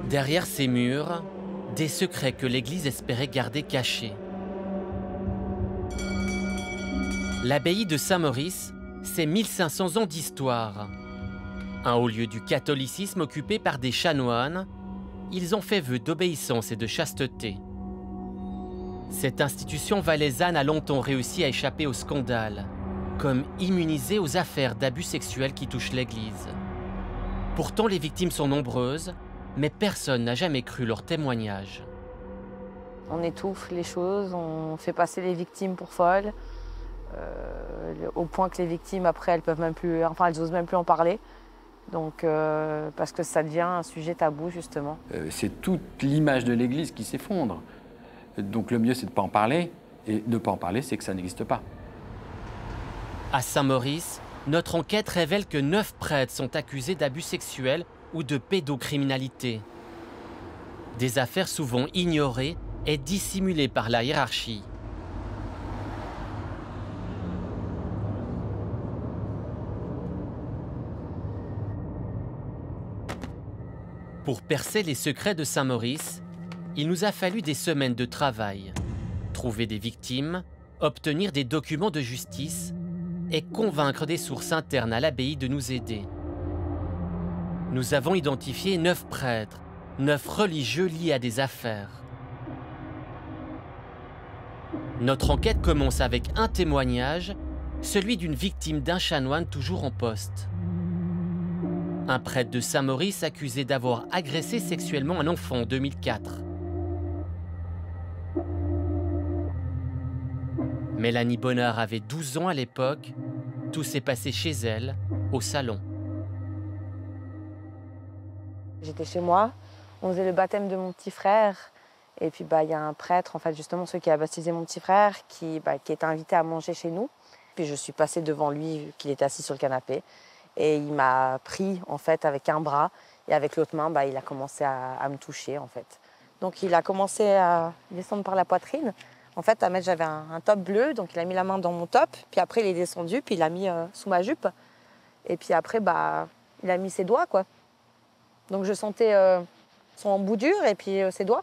Derrière ces murs, des secrets que l'Église espérait garder cachés. L'abbaye de Saint-Maurice, c'est 1500 ans d'histoire. Un haut lieu du catholicisme occupé par des chanoines, ils ont fait vœu d'obéissance et de chasteté. Cette institution valaisanne a longtemps réussi à échapper au scandale, comme immunisée aux affaires d'abus sexuels qui touchent l'Église. Pourtant, les victimes sont nombreuses, mais personne n'a jamais cru leur témoignage. On étouffe les choses, on fait passer les victimes pour folles, au point que les victimes, après, elles osent même plus en parler. Donc, parce que ça devient un sujet tabou, justement. C'est toute l'image de l'Église qui s'effondre. Donc le mieux, c'est de ne pas en parler. Et de ne pas en parler, c'est que ça n'existe pas. À Saint-Maurice, notre enquête révèle que 9 prêtres sont accusés d'abus sexuels ou de pédocriminalité. Des affaires souvent ignorées et dissimulées par la hiérarchie. Pour percer les secrets de Saint-Maurice, il nous a fallu des semaines de travail. Trouver des victimes, obtenir des documents de justice et convaincre des sources internes à l'abbaye de nous aider. Nous avons identifié 9 prêtres, 9 religieux liés à des affaires. Notre enquête commence avec un témoignage, celui d'une victime d'un chanoine toujours en poste. Un prêtre de Saint-Maurice accusé d'avoir agressé sexuellement un enfant en 2004. Mélanie Bonnard avait 12 ans à l'époque. Tout s'est passé chez elle, au salon. J'étais chez moi, on faisait le baptême de mon petit frère. Et puis, il y a un prêtre, en fait, justement, celui qui a baptisé mon petit frère, qui était invité à manger chez nous. Puis je suis passée devant lui, qu'il était assis sur le canapé. Et il m'a pris, en fait, avec un bras. Et avec l'autre main, il a commencé à me toucher, en fait. Donc, il a commencé à descendre par la poitrine. En fait, j'avais un top bleu, donc il a mis la main dans mon top. Puis après, il est descendu, puis il l'a mis sous ma jupe. Et puis après, il a mis ses doigts, quoi. Donc, je sentais son embout-dur et puis ses doigts.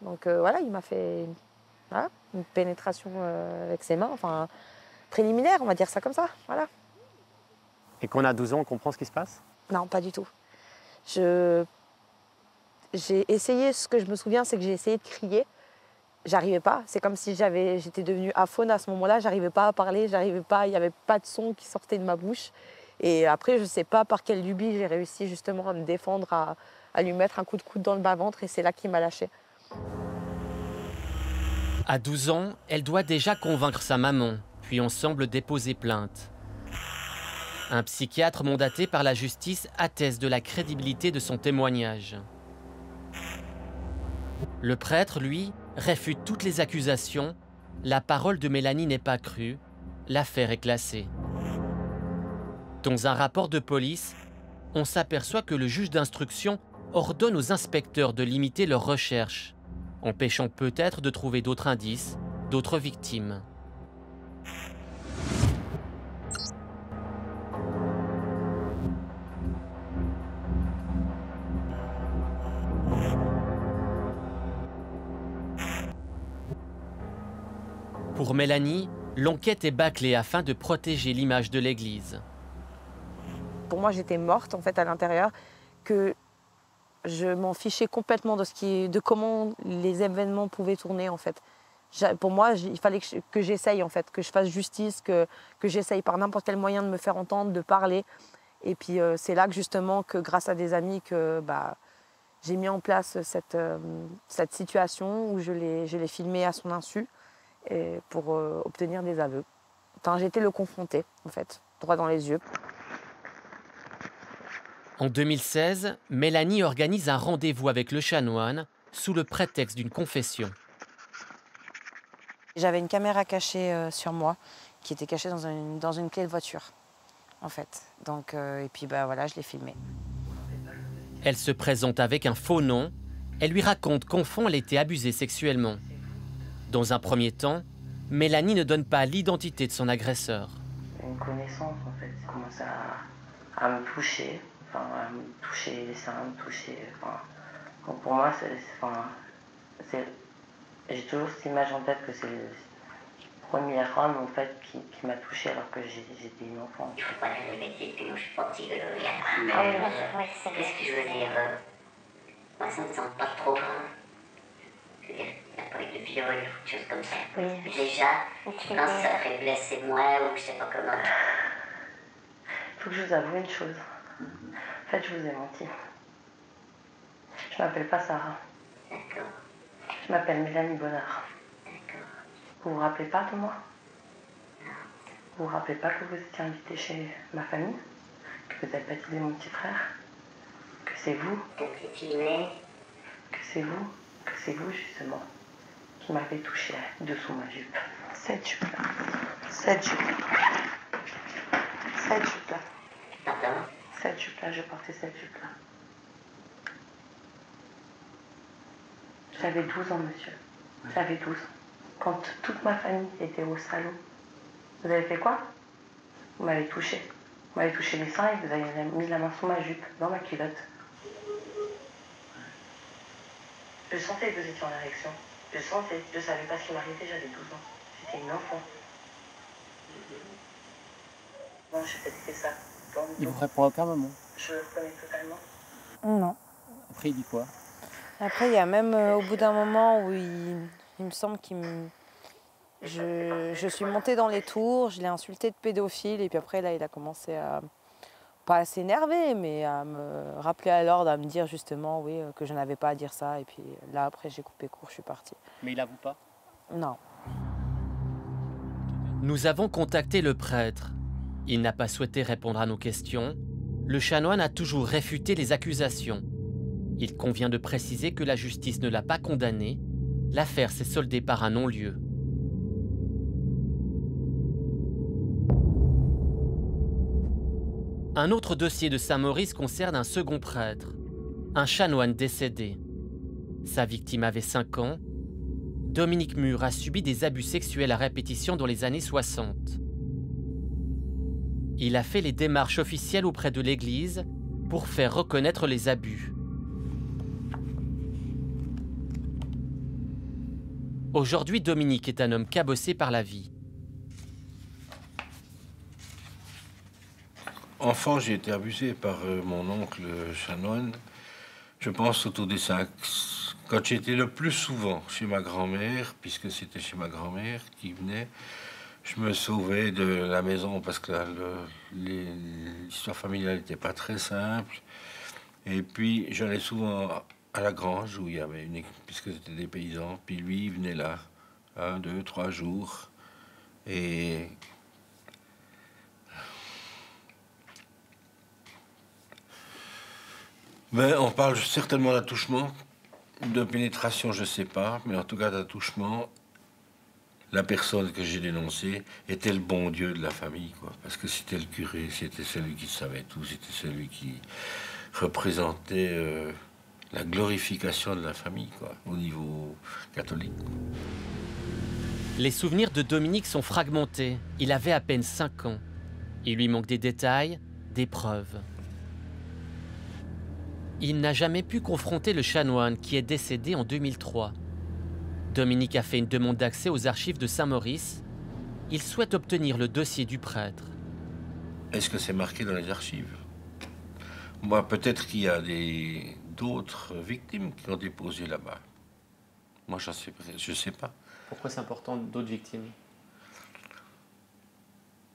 Donc, voilà, il m'a fait une pénétration avec ses mains, enfin, préliminaire, on va dire ça comme ça, voilà. Et quand on a 12 ans, on comprend ce qui se passe? Non, pas du tout. J'ai essayé, ce que je me souviens, c'est que j'ai essayé de crier. J'arrivais pas. C'est comme si j'étais devenue aphone à ce moment-là. J'arrivais pas à parler, il n'y avait pas de son qui sortait de ma bouche. Et après, je sais pas par quelle lubie j'ai réussi justement à me défendre, à lui mettre un coup de coude dans le bas-ventre, et c'est là qu'il m'a lâché. À 12 ans, elle doit déjà convaincre sa maman, puis ensemble déposer plainte. Un psychiatre mandaté par la justice atteste de la crédibilité de son témoignage. Le prêtre, lui, réfute toutes les accusations. La parole de Mélanie n'est pas crue. L'affaire est classée. Dans un rapport de police, on s'aperçoit que le juge d'instruction ordonne aux inspecteurs de limiter leurs recherches, empêchant peut-être de trouver d'autres indices, d'autres victimes. Pour Mélanie, l'enquête est bâclée afin de protéger l'image de l'Église. Pour moi, j'étais morte en fait à l'intérieur, que je m'en fichais complètement de comment les événements pouvaient tourner en fait. Pour moi, il fallait que j'essaye en fait, que je fasse justice, que j'essaye par n'importe quel moyen de me faire entendre, de parler. Et puis c'est là que justement, que grâce à des amis, j'ai mis en place cette situation où je l'ai filmée à son insu, et pour obtenir des aveux. Enfin, j'ai été le confronter en fait, droit dans les yeux. En 2016, Mélanie organise un rendez-vous avec le chanoine sous le prétexte d'une confession. J'avais une caméra cachée sur moi, qui était cachée dans une clé de voiture, en fait. Donc, et puis voilà, je l'ai filmée. Elle se présente avec un faux nom. Elle lui raconte qu'enfant, elle était abusée sexuellement. Dans un premier temps, Mélanie ne donne pas l'identité de son agresseur. Une connaissance, en fait, commence à me toucher. enfin, me toucher les seins, me toucher. Enfin, donc pour moi, j'ai toujours cette image en tête que c'est la première femme en fait qui m'a touchée alors que j'étais une enfant. Il faut pas le répéter, sinon je suis pas psychologue. Mais Ah oui, qu'est-ce que je veux dire moi, ça me semble pas trop grave. Il n'y a pas eu de viol ou quelque chose comme ça. Oui. Déjà, quand ça fait blesser moi ou je sais pas comment. Il faut que je vous avoue une chose. En fait, je vous ai menti. Je m'appelle pas Sarah. D'accord. Je m'appelle Mélanie Bonnard. D'accord. Vous vous rappelez pas de moi? Vous vous rappelez pas que vous étiez invité chez ma famille? Que vous avez baptisé mon petit frère? Que c'est vous? Depuis tu nais, Que c'est vous justement, qui m'avez touché dessous ma jupe. Cette jupe-là. Cette jupe-là. Cette jupe-là. pardon, Cette jupe-là, je portais cette jupe-là. J'avais 12 ans, monsieur. J'avais 12 ans. Quand toute ma famille était au salon, vous avez fait quoi? Vous m'avez touché. Vous m'avez touché les seins et vous avez mis la main sous ma jupe, dans ma culotte. Je sentais que vous étiez en érection. Je sentais. Je savais pas ce qui m'arrivait, j'avais 12 ans. J'étais une enfant. Non, je peut-être fait ça. Il vous répond à aucun moment. Je le connais totalement. Non. Après, il dit quoi? Après, il y a même au bout d'un moment où il me semble je suis montée dans les tours, je l'ai insulté de pédophile et puis après là il a commencé à, pas à s'énerver, mais à me rappeler à l'ordre, à me dire justement oui que je n'avais pas à dire ça et puis là après j'ai coupé court, je suis partie. Mais il avoue pas? Non. Nous avons contacté le prêtre. Il n'a pas souhaité répondre à nos questions. Le chanoine a toujours réfuté les accusations. Il convient de préciser que la justice ne l'a pas condamné. L'affaire s'est soldée par un non-lieu. Un autre dossier de Saint-Maurice concerne un second prêtre, un chanoine décédé. Sa victime avait 5 ans. Dominique Mur a subi des abus sexuels à répétition dans les années 60. Il a fait les démarches officielles auprès de l'Église pour faire reconnaître les abus. Aujourd'hui, Dominique est un homme cabossé par la vie. Enfant, j'ai été abusé par mon oncle chanoine. Je pense autour des 5. Quand j'étais le plus souvent chez ma grand-mère, puisque c'était chez ma grand-mère qui venait, je me sauvais de la maison parce que l'histoire familiale n'était pas très simple. Et puis j'allais souvent à la grange où il y avait puisque c'était des paysans. Puis lui, il venait là, 1, 2, 3 jours. Et ben, on parle certainement d'attouchement, de pénétration, je ne sais pas, mais en tout cas d'attouchement. La personne que j'ai dénoncée était le bon Dieu de la famille, quoi. Parce que c'était le curé, c'était celui qui savait tout, c'était celui qui représentait la glorification de la famille, quoi, au niveau catholique. Les souvenirs de Dominique sont fragmentés. Il avait à peine 5 ans. Il lui manque des détails, des preuves. Il n'a jamais pu confronter le chanoine qui est décédé en 2003. Dominique a fait une demande d'accès aux archives de Saint-Maurice. Il souhaite obtenir le dossier du prêtre. Est-ce que c'est marqué dans les archives? Moi, peut-être qu'il y a d'autres victimes qui ont déposé là-bas. Moi, je sais pas. Pourquoi c'est important d'autres victimes?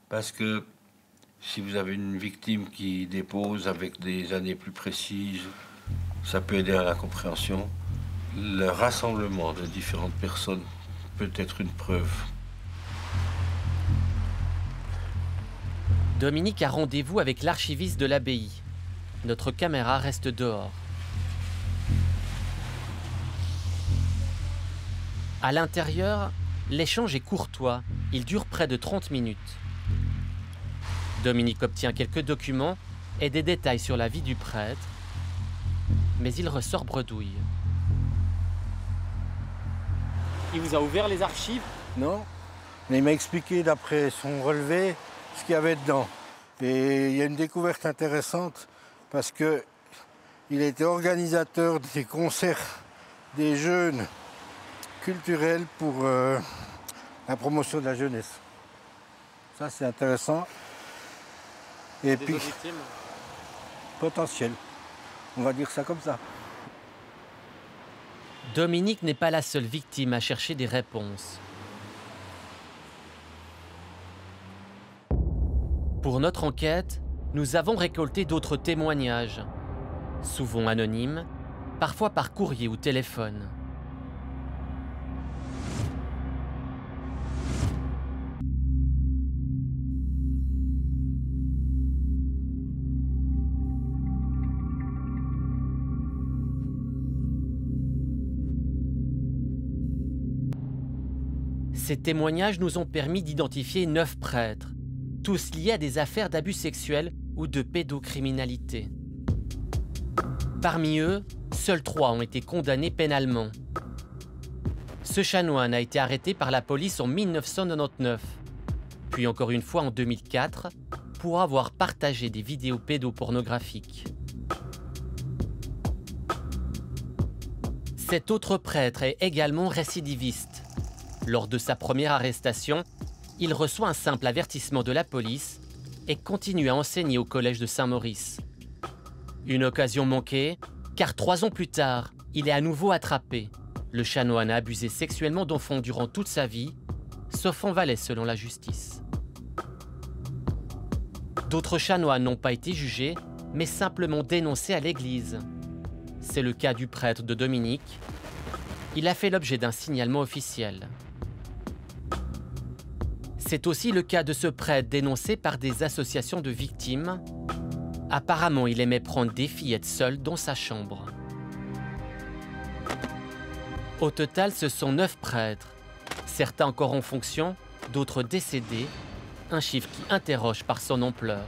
Parce que si vous avez une victime qui dépose avec des années plus précises, ça peut aider à la compréhension. Le rassemblement de différentes personnes peut être une preuve. Dominique a rendez-vous avec l'archiviste de l'abbaye. Notre caméra reste dehors. À l'intérieur, l'échange est courtois. Il dure près de 30 minutes. Dominique obtient quelques documents et des détails sur la vie du prêtre, mais il ressort bredouille. Il vous a ouvert les archives? Non, mais il m'a expliqué d'après son relevé ce qu'il y avait dedans. Et il y a une découverte intéressante parce qu'il était organisateur des concerts des jeunes culturels pour la promotion de la jeunesse. Ça, c'est intéressant. Et puis, potentiel. On va dire ça comme ça. Dominique n'est pas la seule victime à chercher des réponses. Pour notre enquête, nous avons récolté d'autres témoignages, souvent anonymes, parfois par courrier ou téléphone. Ces témoignages nous ont permis d'identifier 9 prêtres, tous liés à des affaires d'abus sexuels ou de pédocriminalité. Parmi eux, seuls 3 ont été condamnés pénalement. Ce chanoine a été arrêté par la police en 1999, puis encore une fois en 2004, pour avoir partagé des vidéos pédopornographiques. Cet autre prêtre est également récidiviste. Lors de sa première arrestation, il reçoit un simple avertissement de la police et continue à enseigner au collège de Saint-Maurice. Une occasion manquée, car 3 ans plus tard, il est à nouveau attrapé. Le chanoine a abusé sexuellement d'enfants durant toute sa vie, sauf en Valais selon la justice. D'autres chanoines n'ont pas été jugés, mais simplement dénoncés à l'église. C'est le cas du prêtre de Dominique. Il a fait l'objet d'un signalement officiel. C'est aussi le cas de ce prêtre dénoncé par des associations de victimes. Apparemment, il aimait prendre des fillettes seules dans sa chambre. Au total, ce sont 9 prêtres. Certains encore en fonction, d'autres décédés. Un chiffre qui interroge par son ampleur.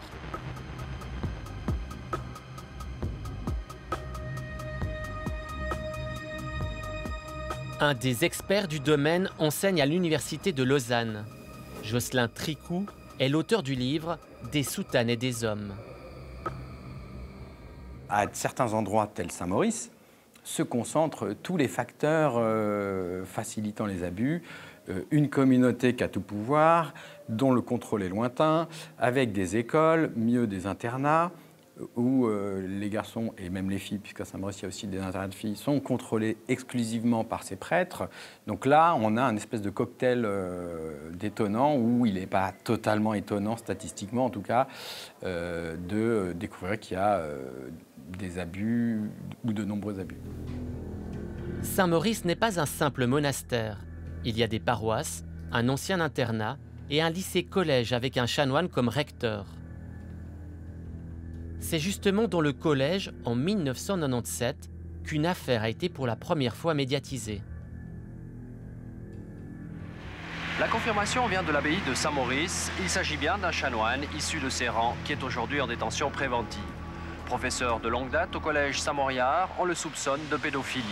Un des experts du domaine enseigne à l'université de Lausanne. Jocelyn Tricou est l'auteur du livre « Des soutanes et des hommes ». À certains endroits tels Saint-Maurice, se concentrent tous les facteurs facilitant les abus. Une communauté qui a tout pouvoir, dont le contrôle est lointain, avec des écoles, mieux des internats, où les garçons et même les filles, puisqu'à Saint-Maurice il y a aussi des internats de filles, sont contrôlés exclusivement par ces prêtres. Donc là, on a un espèce de cocktail détonnant, où il n'est pas totalement étonnant, statistiquement en tout cas, de découvrir qu'il y a des abus ou de nombreux abus. Saint-Maurice n'est pas un simple monastère. Il y a des paroisses, un ancien internat et un lycée-collège avec un chanoine comme recteur. C'est justement dans le collège, en 1997, qu'une affaire a été pour la première fois médiatisée. La confirmation vient de l'abbaye de Saint-Maurice. Il s'agit bien d'un chanoine issu de ses rangs qui est aujourd'hui en détention préventive. Professeur de longue date au collège Saint-Mauriard, on le soupçonne de pédophilie.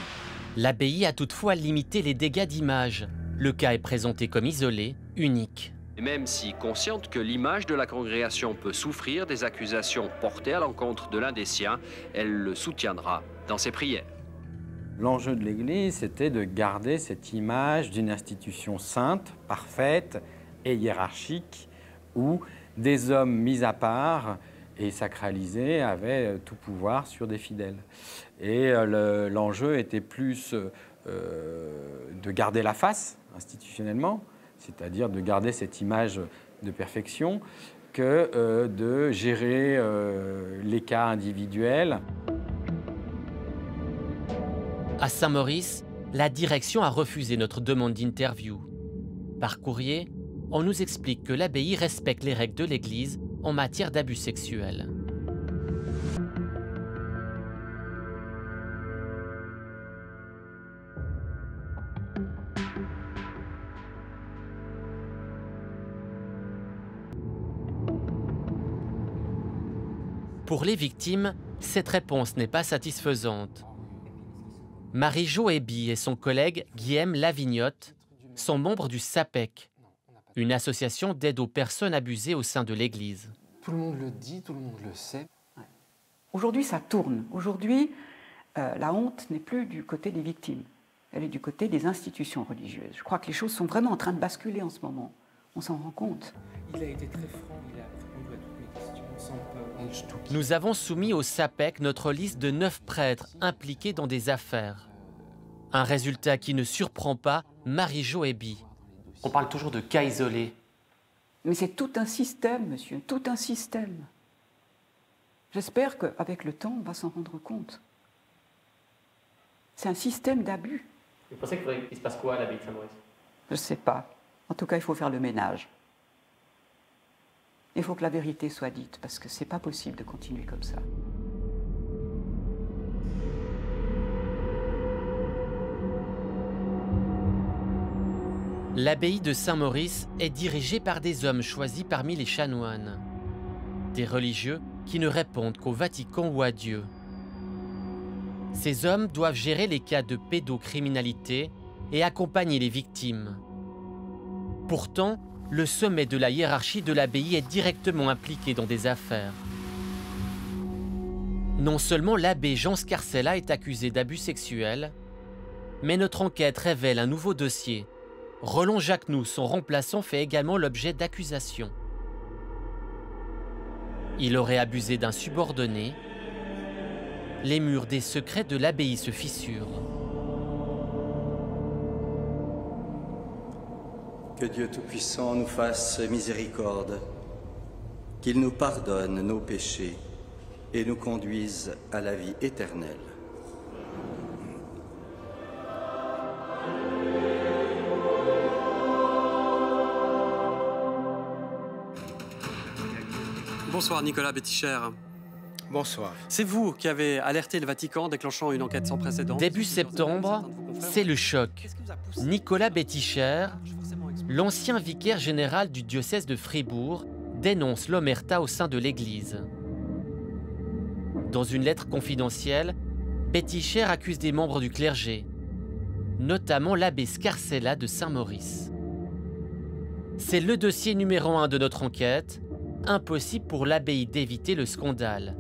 L'abbaye a toutefois limité les dégâts d'image. Le cas est présenté comme isolé, unique. Et même si consciente que l'image de la congrégation peut souffrir des accusations portées à l'encontre de l'un des siens, elle le soutiendra dans ses prières. L'enjeu de l'Église, c'était de garder cette image d'une institution sainte, parfaite et hiérarchique, où des hommes mis à part et sacralisés avaient tout pouvoir sur des fidèles. Et l'enjeu était plus de garder la face institutionnellement, c'est-à-dire de garder cette image de perfection, que de gérer les cas individuels. À Saint-Maurice, la direction a refusé notre demande d'interview. Par courrier, on nous explique que l'abbaye respecte les règles de l'Église en matière d'abus sexuels. Pour les victimes, cette réponse n'est pas satisfaisante. Marie-Jo Eby et son collègue Guillaume Lavignotte sont membres du SAPEC, une association d'aide aux personnes abusées au sein de l'Église. Tout le monde le dit, tout le monde le sait. Aujourd'hui, ça tourne. Aujourd'hui, la honte n'est plus du côté des victimes. Elle est du côté des institutions religieuses. Je crois que les choses sont vraiment en train de basculer en ce moment. On s'en rend compte. Il a été très franc, il a répondu à toutes mes questions sans peur. Nous avons soumis au SAPEC notre liste de 9 prêtres impliqués dans des affaires. Un résultat qui ne surprend pas Marie-Jo Eby. On parle toujours de cas isolés. Mais c'est tout un système, monsieur, tout un système. J'espère qu'avec le temps, on va s'en rendre compte. C'est un système d'abus. Vous pensez qu'il se passe quoi à l'abbaye de Saint-Maurice? Je ne sais pas. En tout cas, il faut faire le ménage. Il faut que la vérité soit dite, parce que c'est pas possible de continuer comme ça. L'abbaye de Saint-Maurice est dirigée par des hommes choisis parmi les chanoines. Des religieux qui ne répondent qu'au Vatican ou à Dieu. Ces hommes doivent gérer les cas de pédocriminalité et accompagner les victimes. Pourtant, le sommet de la hiérarchie de l'abbaye est directement impliqué dans des affaires. Non seulement l'abbé Jean Scarcella est accusé d'abus sexuels, mais notre enquête révèle un nouveau dossier. Roland Jacquenoux, son remplaçant, fait également l'objet d'accusations. Il aurait abusé d'un subordonné. Les murs des secrets de l'abbaye se fissurent. Que Dieu Tout-Puissant nous fasse miséricorde, qu'il nous pardonne nos péchés et nous conduise à la vie éternelle. Bonsoir Nicolas Betticher. Bonsoir. C'est vous qui avez alerté le Vatican, déclenchant une enquête sans précédent. Début septembre, c'est le choc. Nicolas Betticher, l'ancien vicaire général du diocèse de Fribourg, dénonce l'omerta au sein de l'Église. Dans une lettre confidentielle, Betticher accuse des membres du clergé, notamment l'abbé Scarcella de Saint-Maurice. C'est le dossier numéro 1 de notre enquête. Impossible pour l'abbaye d'éviter le scandale.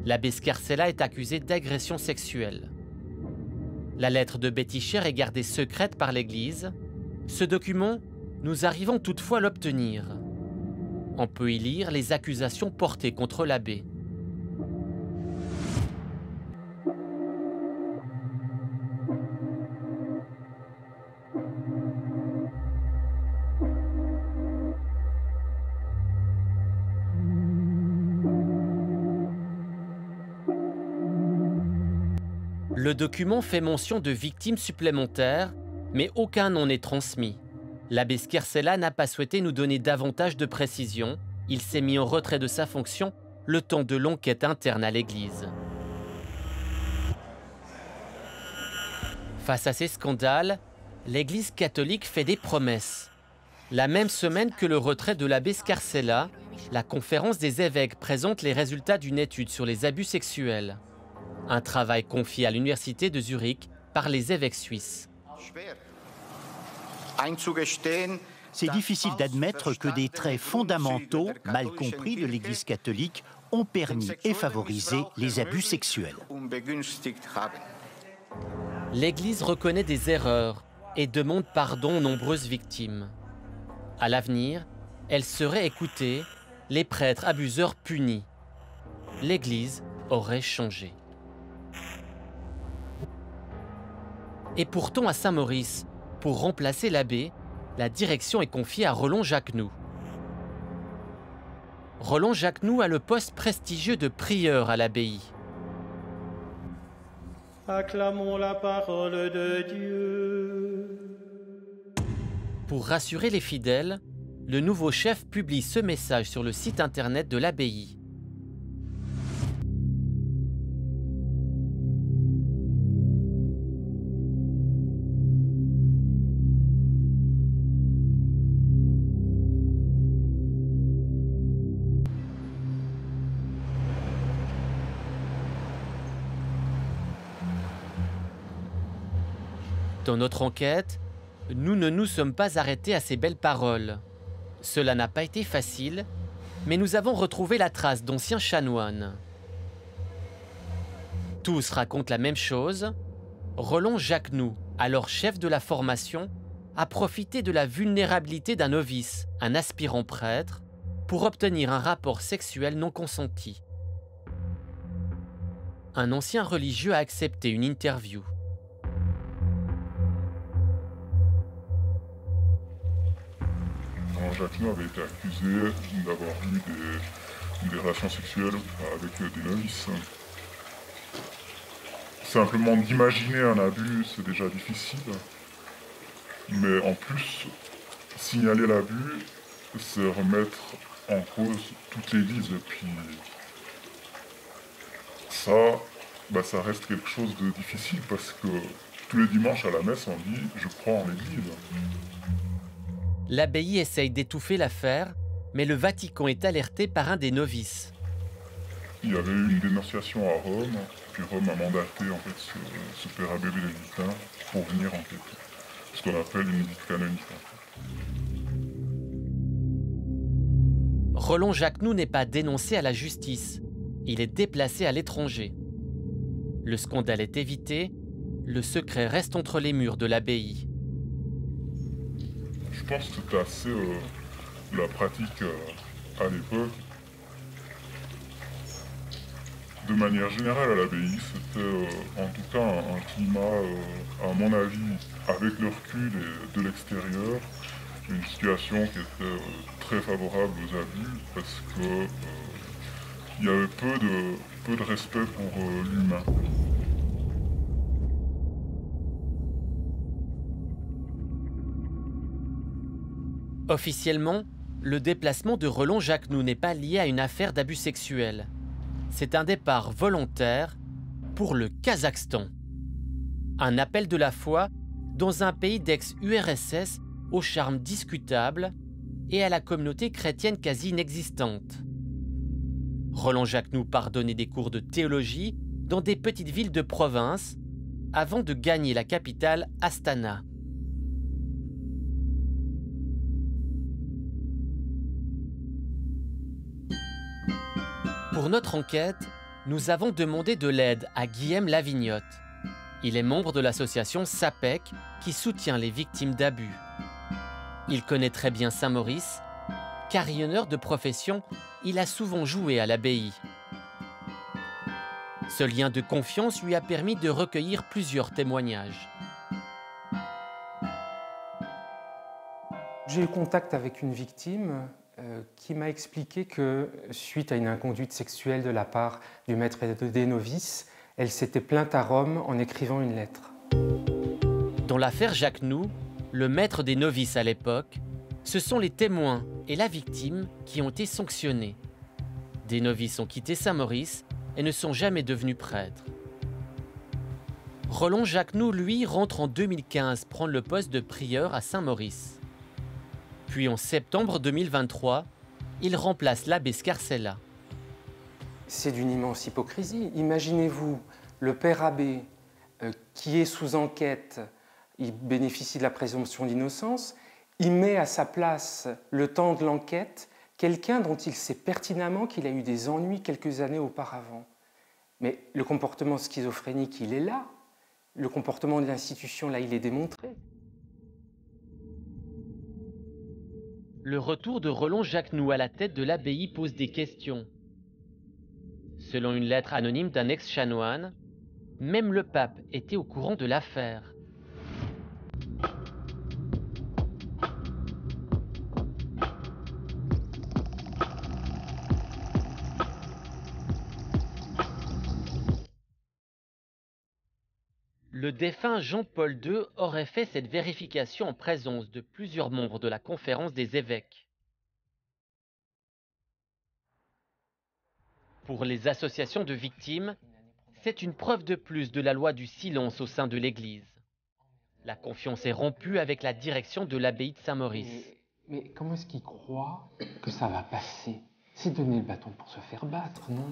L'abbé Scarcella est accusé d'agression sexuelle. La lettre de Betticher est gardée secrète par l'Église. Ce document, nous arrivons toutefois à l'obtenir. On peut y lire les accusations portées contre l'abbé. Le document fait mention de victimes supplémentaires, mais aucun nom n'est transmis. L'abbé Scarcella n'a pas souhaité nous donner davantage de précisions. Il s'est mis en retrait de sa fonction le temps de l'enquête interne à l'Église. Face à ces scandales, l'Église catholique fait des promesses. La même semaine que le retrait de l'abbé Scarcella, la conférence des évêques présente les résultats d'une étude sur les abus sexuels. Un travail confié à l'université de Zurich par les évêques suisses. C'est difficile d'admettre que des traits fondamentaux, mal compris de l'Église catholique, ont permis et favorisé les abus sexuels. L'Église reconnaît des erreurs et demande pardon aux nombreuses victimes. À l'avenir, elle serait écoutée, les prêtres abuseurs punis. L'Église aurait changé. Et pourtant, à Saint-Maurice, pour remplacer l'abbé, la direction est confiée à Roland Jacquenoux. Roland Jacquenoux a le poste prestigieux de prieur à l'abbaye. Acclamons la parole de Dieu. Pour rassurer les fidèles, le nouveau chef publie ce message sur le site internet de l'abbaye. Dans notre enquête, nous ne nous sommes pas arrêtés à ces belles paroles. Cela n'a pas été facile, mais nous avons retrouvé la trace d'anciens chanoines. Tous racontent la même chose. Roland Jacquenoux, alors chef de la formation, a profité de la vulnérabilité d'un novice, un aspirant prêtre, pour obtenir un rapport sexuel non consenti. Un ancien religieux a accepté une interview. Roland Jacquenoux avait été accusé d'avoir eu des relations sexuelles avec des novices. Simplement d'imaginer un abus, c'est déjà difficile. Mais en plus, signaler l'abus, c'est remettre en cause toute l'Église. Et puis ça, ça reste quelque chose de difficile parce que tous les dimanches à la messe, on dit « je crois en l'Église ». L'abbaye essaye d'étouffer l'affaire, mais le Vatican est alerté par un des novices. Il y avait eu une dénonciation à Rome, puis Rome a mandaté en fait ce père abbé bénédictin pour venir enquêter. Ce qu'on appelle une visite canonique. Roland Jacquenoux n'est pas dénoncé à la justice. Il est déplacé à l'étranger. Le scandale est évité. Le secret reste entre les murs de l'abbaye. Je pense que c'était assez la pratique à l'époque. De manière générale, à l'abbaye, c'était en tout cas un climat, à mon avis, avec le recul et de l'extérieur, une situation qui était très favorable aux abus parce que il y avait peu de respect pour l'humain. Officiellement, le déplacement de Roland Jacquenoux n'est pas lié à une affaire d'abus sexuels. C'est un départ volontaire pour le Kazakhstan. Un appel de la foi dans un pays d'ex-URSS au charme discutable et à la communauté chrétienne quasi inexistante. Roland Jacquenoux part donner des cours de théologie dans des petites villes de province avant de gagner la capitale Astana. Pour notre enquête, nous avons demandé de l'aide à Guillaume Lavignotte. Il est membre de l'association SAPEC qui soutient les victimes d'abus. Il connaît très bien Saint-Maurice. Carillonneur de profession, il a souvent joué à l'abbaye. Ce lien de confiance lui a permis de recueillir plusieurs témoignages. J'ai eu contact avec une victime qui m'a expliqué que, suite à une inconduite sexuelle de la part du maître des novices, elle s'était plainte à Rome en écrivant une lettre. Dans l'affaire Jacquenoux, le maître des novices à l'époque, ce sont les témoins et la victime qui ont été sanctionnés. Des novices ont quitté Saint-Maurice et ne sont jamais devenus prêtres. Roland Jacquenoux, lui, rentre en 2015 prendre le poste de prieur à Saint-Maurice. Puis en septembre 2023, il remplace l'abbé Scarcella. C'est d'une immense hypocrisie. Imaginez-vous le père abbé qui est sous enquête, il bénéficie de la présomption d'innocence, il met à sa place, le temps de l'enquête, quelqu'un dont il sait pertinemment qu'il a eu des ennuis quelques années auparavant. Mais le comportement schizophrénique, il est là. Le comportement de l'institution, là, il est démontré. Le retour de Roland Jacquenoux à la tête de l'abbaye pose des questions. Selon une lettre anonyme d'un ex-chanoine, même le pape était au courant de l'affaire. Le défunt Jean-Paul II aurait fait cette vérification en présence de plusieurs membres de la conférence des évêques. Pour les associations de victimes, c'est une preuve de plus de la loi du silence au sein de l'Église. La confiance est rompue avec la direction de l'abbaye de Saint-Maurice. Mais comment est-ce qu'ils croient que ça va passer? C'est donner le bâton pour se faire battre, non?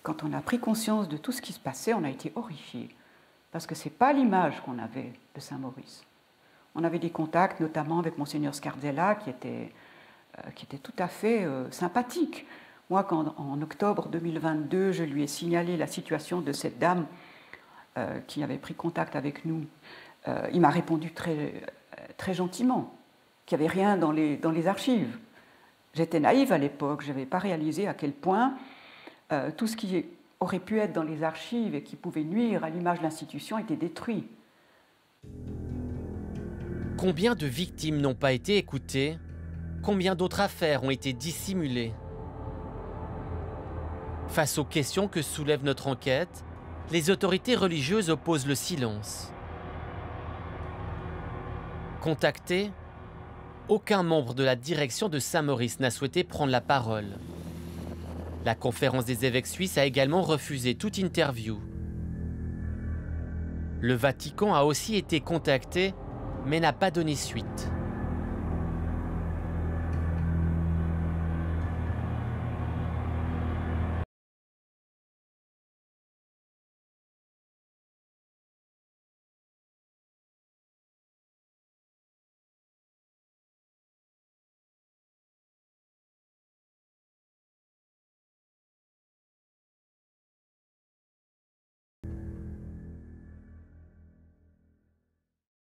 Quand on a pris conscience de tout ce qui se passait, on a été horrifiés. Parce que ce n'est pas l'image qu'on avait de Saint-Maurice. On avait des contacts, notamment avec Monseigneur Scarcella, qui était tout à fait sympathique. Moi, quand en octobre 2022, je lui ai signalé la situation de cette dame qui avait pris contact avec nous, il m'a répondu très gentiment qu'il n'y avait rien dans les archives. J'étais naïve à l'époque, je n'avais pas réalisé à quel point tout ce qui aurait pu être dans les archives et qui pouvait nuire à l'image de l'institution était détruit. Combien de victimes n'ont pas été écoutées? Combien d'autres affaires ont été dissimulées? Face aux questions que soulève notre enquête, les autorités religieuses opposent le silence. Contacté, aucun membre de la direction de Saint-Maurice n'a souhaité prendre la parole. La conférence des évêques suisses a également refusé toute interview. Le Vatican a aussi été contacté, mais n'a pas donné suite.